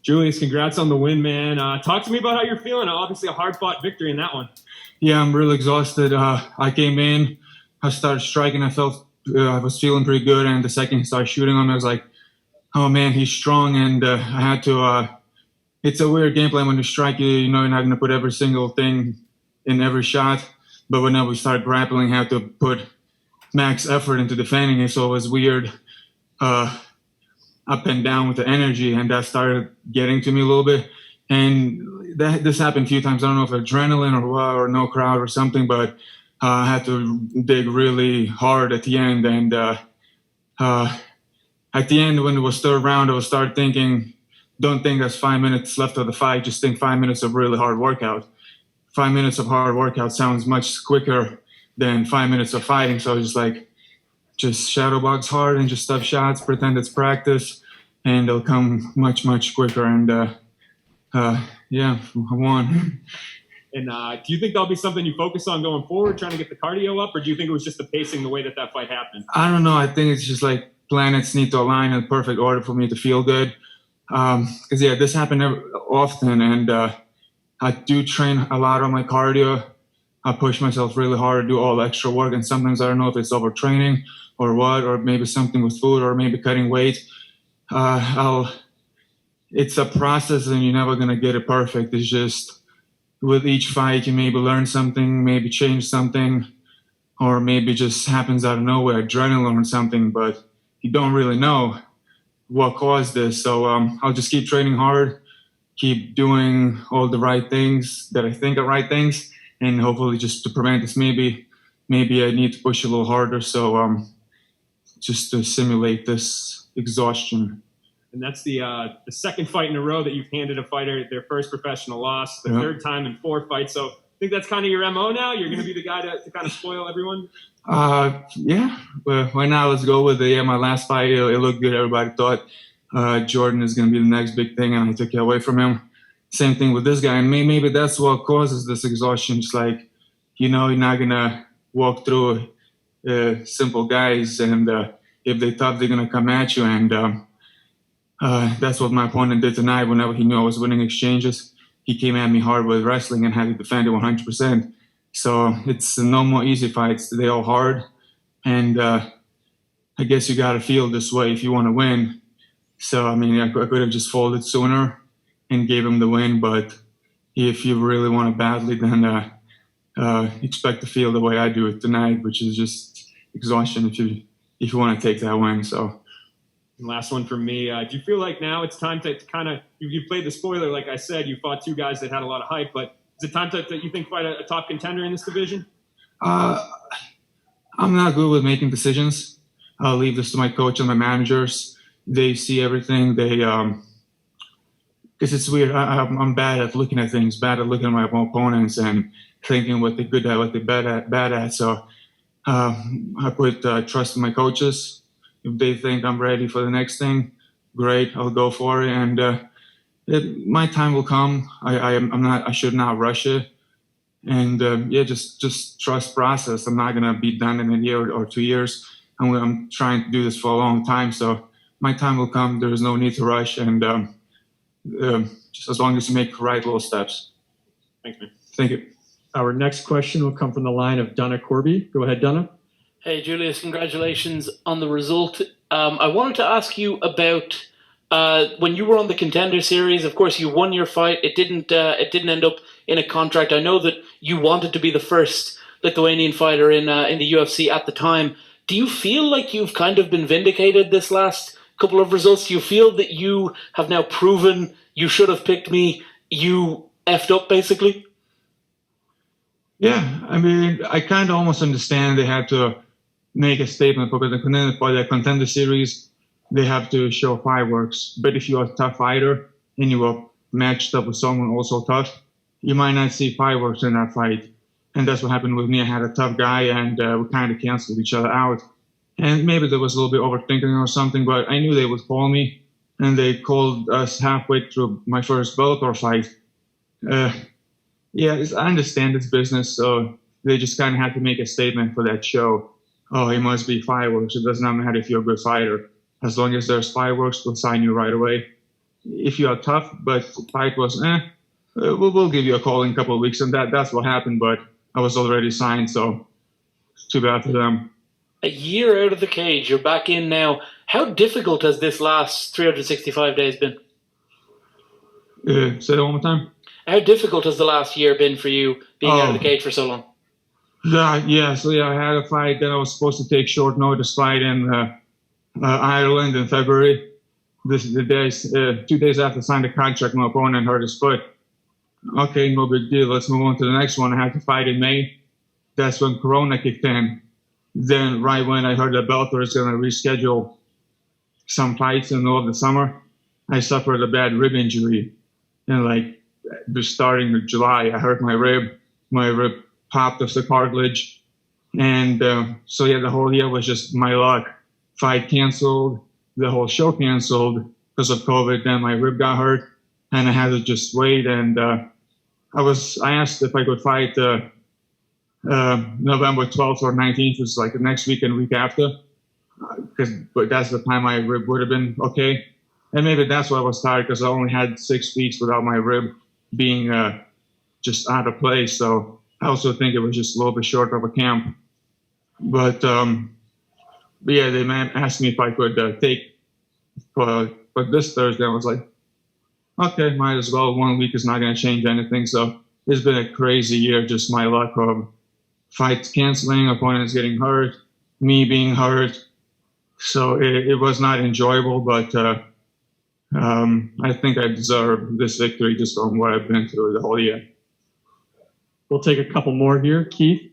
Julius, congrats on the win, man. Talk to me about how you're feeling. Obviously, a hard-fought victory in that one. Yeah, I'm really exhausted. I came in, I started striking. I felt I was feeling pretty good, and the second he started shooting on me, I was like, "Oh man, he's strong." And I had to. It's a weird game plan when you strike. You know, you're not going to put every single thing in every shot, but whenever we started grappling, I had to put max effort into defending it. So it was weird, up and down with the energy, and that started getting to me a little bit. And this happened a few times. I don't know if adrenaline or no crowd or something, but I had to dig really hard at the end. And at the end, when it was third round, I would start thinking, don't think there's 5 minutes left of the fight. Just think 5 minutes of really hard workout. 5 minutes of hard workout sounds much quicker than 5 minutes of fighting. So I was just like, just shadow box hard and just stuff shots, pretend it's practice, and they'll come much, much quicker. And yeah, I won. And do you think that'll be something you focus on going forward, trying to get the cardio up, or do you think it was just the pacing, the way that fight happened? I don't know. I think it's just like planets need to align in perfect order for me to feel good. Because, yeah, this happened often, and I do train a lot on my cardio. I push myself really hard, do all the extra work, and sometimes I don't know if it's overtraining or what, or maybe something with food, or maybe cutting weight. It's a process, and you're never going to get it perfect. It's just with each fight, you maybe learn something, maybe change something, or maybe just happens out of nowhere, adrenaline or something, but you don't really know what caused this. So I'll just keep training hard, keep doing all the right things that I think are right things, and hopefully just to prevent this, maybe I need to push a little harder. So just to simulate this exhaustion. And that's the second fight in a row that you've handed a fighter their first professional loss, the third time in 4 fights. So I think that's kind of your MO now? You're going to be the guy to kind of spoil everyone? Yeah. Well, why not? Let's go with it. Yeah, my last fight, it looked good. Everybody thought Jordan is going to be the next big thing, and I took it away from him. Same thing with this guy. And maybe that's what causes this exhaustion. It's like, you know, you're not going to walk through simple guys, and if they're tough, they're going to come at you. And that's what my opponent did tonight. Whenever he knew I was winning exchanges, he came at me hard with wrestling and had to defend it 100%. So it's no more easy fights. They're all hard. And I guess you got to feel this way if you want to win. So, I mean, I could have just folded sooner and gave him the win. But if you really want it badly, then expect to feel the way I do it tonight, which is just exhaustion if you want to take that win. So. And last one from me. Do you feel like now it's time to kind of – you played the spoiler, like I said. You fought 2 guys that had a lot of hype. But is it time to you think, fight a top contender in this division? I'm not good with making decisions. I'll leave this to my coach and my managers. They see everything. They because it's weird. I'm bad at looking at things, bad at looking at my opponents and thinking what they're good at, what they're bad at. So I put trust in my coaches. If they think I'm ready for the next thing, great, I'll go for it. And my time will come. I should not rush it. And just trust process. I'm not gonna be done in a year or 2 years. I'm trying to do this for a long time, so my time will come. There is no need to rush, and just as long as you make the right little steps. Thanks, man. Thank you. Our next question will come from the line of Donna Corby. Go ahead, Donna. Hey, Julius, congratulations on the result. I wanted to ask you about when you were on the Contender Series. Of course, you won your fight. It didn't end up in a contract. I know that you wanted to be the first Lithuanian fighter in the UFC at the time. Do you feel like you've kind of been vindicated this last couple of results? Do you feel that you have now proven you should have picked me, you effed up, basically? Yeah, I mean, I kind of almost understand they had to make a statement for the Contender Series. They have to show fireworks. But if you're a tough fighter and you are matched up with someone also tough, you might not see fireworks in that fight. And that's what happened with me. I had a tough guy, and we kind of canceled each other out. And maybe there was a little bit overthinking or something, but I knew they would call me, and they called us halfway through my first Bellator fight. Yeah, I understand it's business, so they just kind of had to make a statement for that show. Oh, it must be fireworks. It does not matter if you're a good fighter. As long as there's fireworks, we'll sign you right away. if you are tough, but the fight was, we'll give you a call in a couple of weeks. And that's what happened, but I was already signed, so too bad for them. A year out of the cage, you're back in now. How difficult has this last 365 days been? Say that one more time. How difficult has the last year been for you being out of the cage for so long? Yeah. So I had a fight that I was supposed to take short notice fight in Ireland in February. This is the days, 2 days after I signed the contract, my opponent hurt his foot. Okay, no big deal. Let's move on to the next one. I had to fight in May. That's when Corona kicked in. Then right when I heard that Bellator is going to reschedule some fights in the middle of the summer, I suffered a bad rib injury. And just starting in July, I hurt my rib. My rib popped off the cartilage. And so the whole year was just my luck. Fight canceled, the whole show canceled because of COVID. Then my rib got hurt, and I had to just wait. And I asked if I could fight November 12th or 19th, which is the next week and week after, but that's the time my rib would have been okay. And maybe that's why I was tired, because I only had 6 weeks without my rib being just out of place. So I also think it was just a little bit short of a camp. But yeah, they asked me if I could take for this Thursday. I was like, okay, might as well. 1 week is not going to change anything. So it's been a crazy year, just my luck of fights canceling, opponents getting hurt, me being hurt. So it was not enjoyable, but I think I deserve this victory just from what I've been through the whole year. We'll take a couple more here. Keith?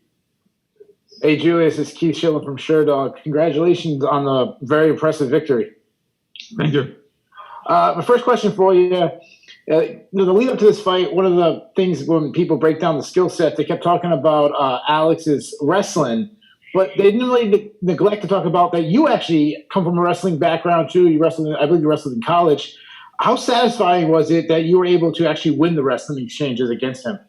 Hey, Julius, it's Keith Schilling from SureDog. Congratulations on the very impressive victory. Thank you. My first question for you, the lead up to this fight, one of the things when people break down the skill set, they kept talking about Alex's wrestling, but they didn't really neglect to talk about that you actually come from a wrestling background too. I believe you wrestled in college. How satisfying was it that you were able to actually win the wrestling exchanges against him?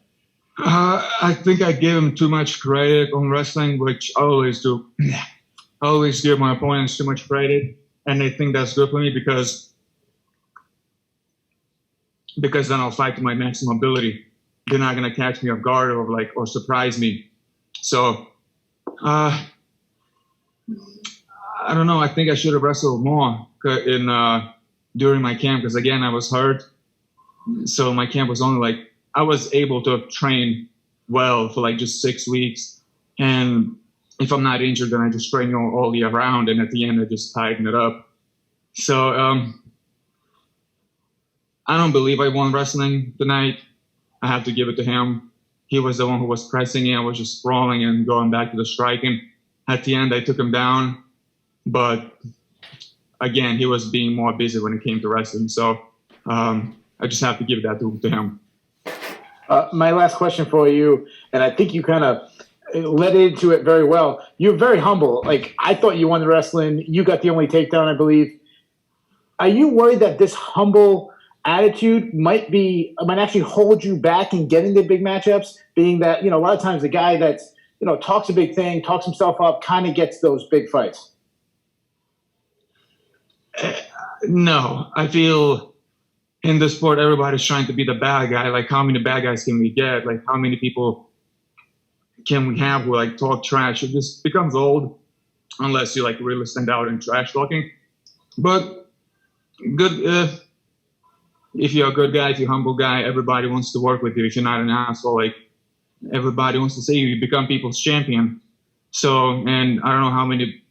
I think I gave him too much credit on wrestling, which I always do. I always give my opponents too much credit, and I think that's good for me because then I'll fight to my maximum ability. They're not gonna catch me off guard or surprise me. So I don't know. I think I should have wrestled more during my camp, because again I was hurt. So my camp was only I was able to train well for just 6 weeks, and if I'm not injured, then I just train all year round, and at the end I just tighten it up. So I don't believe I won wrestling tonight. I have to give it to him. He was the one who was pressing me. I was just sprawling and going back to the striking. At the end, I took him down, but again, he was being more busy when it came to wrestling. So I just have to give that to him. My last question for you, and I think you kind of led into it very well. You're very humble. I thought you won the wrestling. You got the only takedown, I believe. Are you worried that this humble attitude might actually hold you back in getting the big matchups, being that, a lot of times the guy that's, talks a big thing, talks himself up, kind of gets those big fights? No, I feel in this sport, everybody's trying to be the bad guy. How many bad guys can we get? How many people can we have who talk trash? It just becomes old unless you really stand out in trash talking. But good, if you're a good guy, if you're a humble guy, everybody wants to work with you. If you're not an asshole, everybody wants to see you become people's champion. So, and I don't know how many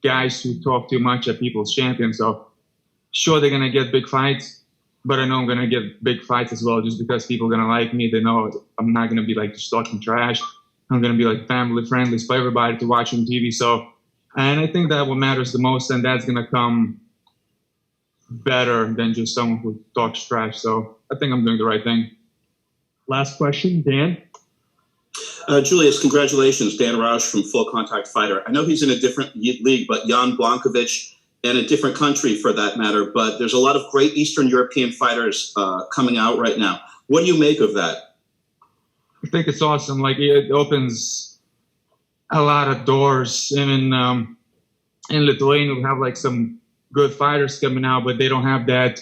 guys who talk too much are people's champion. So sure, they're going to get big fights, but I know I'm going to get big fights as well, just because people are going to like me. They know I'm not going to be just talking trash. I'm going to be family friendly for everybody to watch on TV. So, and I think that what matters the most, and that's going to come better than just someone who talks trash. So I think I'm doing the right thing. Last question, Dan. Julius, congratulations. Dan Roush from Full Contact Fighter. I know he's in a different league, but Jan Blankovic, and a different country for that matter, but there's a lot of great Eastern European fighters coming out right now. What do you make of that? I think it's awesome. It opens a lot of doors. Even in Lithuania, we have some good fighters coming out, but they don't have that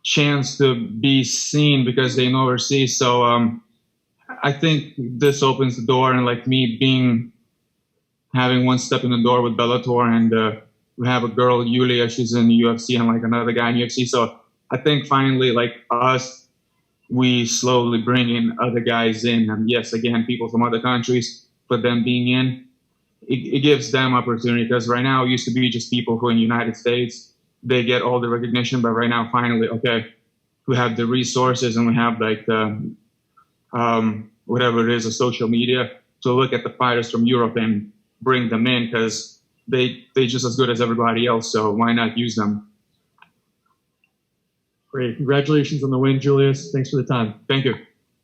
chance to be seen because they know overseas. So I think this opens the door, and like me having one step in the door with Bellator, and we have a girl, Julia, she's in the UFC, and like another guy in UFC. So I think finally, like us, we slowly bring in other guys in, and yes, again, people from other countries, but them being in, it gives them opportunity, because right now it used to be just people who are in the United States, they get all the recognition, but right now, finally, okay, we have the resources and we have like the, whatever it is, a social media to look at the fighters from Europe and bring them in, because they're just as good as everybody else, so why not use them? Great. Congratulations on the win, Julius. Thanks for the time. Thank you.